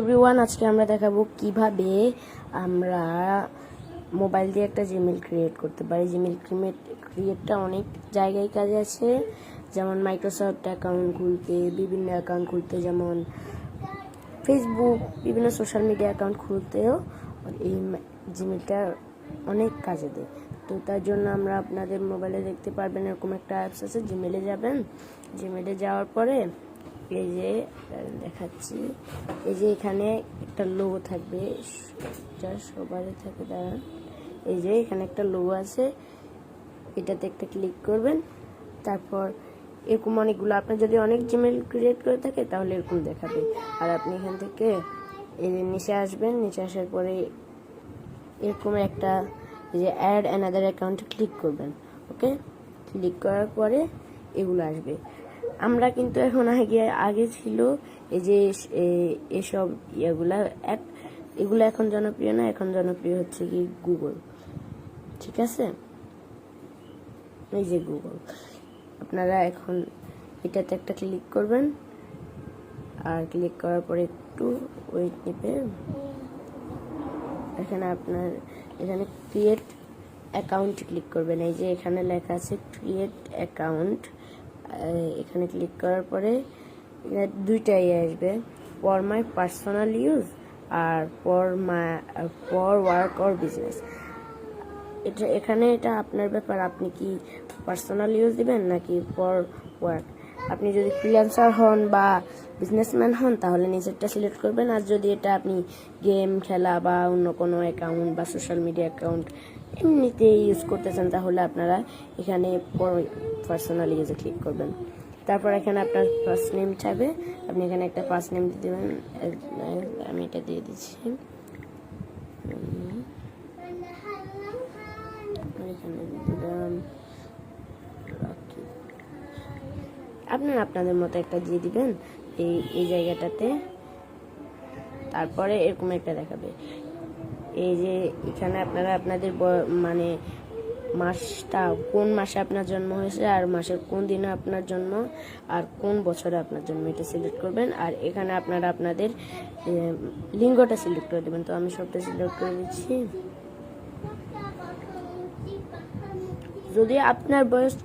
Everyone, আজকে আমরা দেখাবো কিভাবে আমরা মোবাইল দিয়ে একটা জিমেইল ক্রিয়েট করতে পারি। জিমেইল ক্রিয়েটটা অনেক জায়গায় কাজে আছে, যেমন মাইক্রোসফট অ্যাকাউন্ট খুলতে, বিভিন্ন অ্যাকাউন্ট খুলতে, যেমন ফেসবুক, বিভিন্ন সোশ্যাল মিডিয়া অ্যাকাউন্ট খুলতেও এই জিমেইলটা অনেক কাজে দেয়। তো তার জন্য আমরা আপনাদের মোবাইলে দেখতে পারবেন এরকম একটা অ্যাপস আছে। জিমেইলে যাবেন, জিমেইলে যাওয়ার পরে এই যে দেখাচ্ছি, এই যে এখানে একটা লোগো থাকবে, যা সবারই থাকে, দাঁড়ান, এই যে এখানে একটা লোগো আছে, এটাতে একটা ক্লিক করবেন। তারপর এরকম অনেকগুলো, আপনার যদি অনেক জিমেইল ক্রিয়েট করে থাকে তাহলে এরকম দেখাবে। আর আপনি এখান থেকে এই নিচে আসবেন, নিচে আসার পরে এরকম একটা এই যে অ্যাড অ্যানাদার অ্যাকাউন্টে ক্লিক করবেন। ওকে, ক্লিক করার পরে এগুলো আসবে। আমরা কিন্তু এখন আগে ছিল এই যে এসব এগুলো এখন জনপ্রিয় না, এখন জনপ্রিয় হচ্ছে কি গুগল। ঠিক আছে, এই যে গুগল, আপনারা এখন এটাতে একটা ক্লিক করবেন। আর ক্লিক করার পরে একটু ওয়েট নেবে, এখানে ক্রিয়েট অ্যাকাউন্ট ক্লিক করবেন। এই যে এখানে লেখা আছে ক্রিয়েট অ্যাকাউন্ট, এখানে ক্লিক করার পরে দুইটাই আসবে, ফর মাই পার্সোনাল ইউজ আর ফর ওয়ার্ক অর বিজনেস। এটা আপনার ব্যাপার, আপনি কি পার্সোনাল ইউজ দিবেন নাকি ফর ওয়ার্ক। আপনি যদি ফ্রিল্যান্সার হন বা বিজনেসম্যান হন তাহলে নিচেরটা সিলেক্ট করবেন। আর যদি এটা আপনি গেম খেলা বা অন্য কোনো অ্যাকাউন্ট বা সোশ্যাল মিডিয়া অ্যাকাউন্ট এমনিতে ইউজ করতেছেন তাহলে আপনারা এখানে পার্সোনাল ইউজে ক্লিক করবেন। তারপর এখানে আপনার ফার্স্ট নেম চাইবে, আপনি এখানে একটা ফার্স্ট নেম দিয়ে দেবেন। আমি এটা দিয়ে দিচ্ছি, এখানে দিলাম আপনাদের মতো একটা দিয়ে দিবেন এই জায়গাটাতে। তারপরে এরকম একটা দেখাবে, এই যে এখানে আপনারা আপনাদের মানে মাসটা কোন মাসে আপনার জন্ম হয়েছে আর মাসের কোন দিনে আপনার জন্ম আর কোন বছরে আপনার জন্ম, এটা সিলেক্ট করবেন। আর এখানে আপনারা আপনাদের লিঙ্গটা সিলেক্ট করে দেবেন। তো আমি সবটা সিলেক্ট করে দিচ্ছি। যদি আপনার বয়স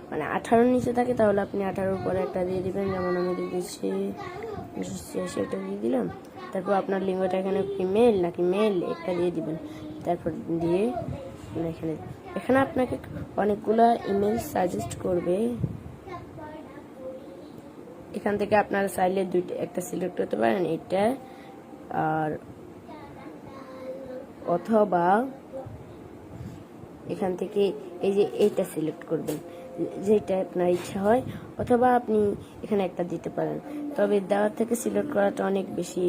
মানে 18 নিচে থাকে তাহলে আপনি 18 পরে একটা দিয়ে দিবেন, যেমন আমি দিয়ে দিচ্ছি সেটা দিয়ে দিলাম। তারপর আপনার লিঙ্গটা এখানে ফিমেল নাকি মেল একটা দিয়ে দিবেন। তারপর দিয়ে এখানে আপনাকে অনেকগুলা ইমেল সাজেস্ট করবে, এখান থেকে আপনারা চাইলে একটা সিলেক্ট করতে পারেন, এটা আর অথবা এখান থেকে এই যে এইটা সিলেক্ট করবেন, যেটা আপনার ইচ্ছা হয়, অথবা আপনি এখানে একটা দিতে পারেন। তবে দেওয়ার থেকে সিলেক্ট করাটা অনেক বেশি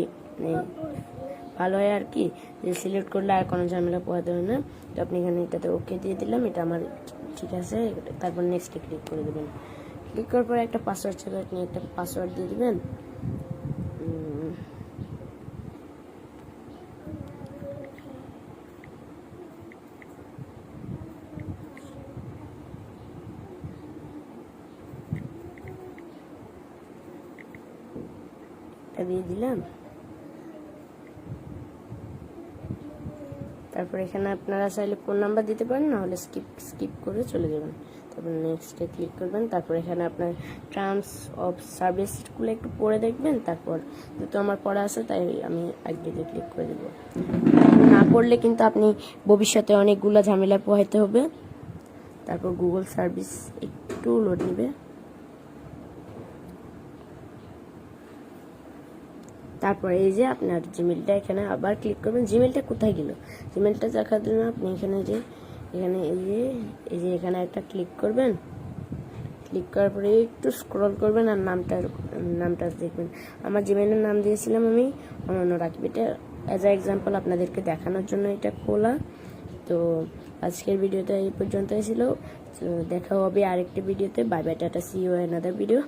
ভালো হয় আর কি, যে সিলেক্ট করলে আর কোনো ঝামেলা পোহাতে হয় না। তো আপনি এখানে এটাতে ওকে দিয়ে দিলাম, এটা আমার ঠিক আছে। তারপর নেক্সটে ক্লিক করে দেবেন। ক্লিক করার পরে একটা পাসওয়ার্ড ছিল, আপনি একটা পাসওয়ার্ড দিয়ে দিবেন। দিয়ে দিলাম। তারপর এখানে আপনারা চাইলে ফোন নাম্বার দিতে পারেন, নাহলে স্কিপ করে চলে যাবেন। তারপর নেক্সটে ক্লিক করবেন। তারপর এখানে আপনার টার্মস অফ সার্ভিসগুলো একটু পড়ে দেখবেন। তারপর যেহেতু আমার পড়া আছে তাই আমি আইডিতে ক্লিক করে দেবো। না পড়লে কিন্তু আপনি ভবিষ্যতে অনেকগুলো ঝামেলা পোহাইতে হবে। তারপর গুগল সার্ভিস একটু লোড নেবে। তারপর এই যে আপনার জিমেলটা এখানে আবার ক্লিক করবেন। জিমেলটা কোথায় গেল, জিমেলটা দেখার জন্য আপনি এখানে এখানে একটা ক্লিক করবেন। ক্লিক করার পরে একটু স্ক্রল করবেন আর নামটা দেখবেন। আমার জিমেলের নাম দিয়েছিলাম আমি অনন্য রাকিব, এটা অ্যাজ আ এক্সাম্পল আপনাদেরকে দেখানোর জন্য এটা খোলা। তো আজকের ভিডিওটা এই পর্যন্তই ছিল, দেখা হবে আরেকটি ভিডিওতে। Bye bye, tata, see you another video.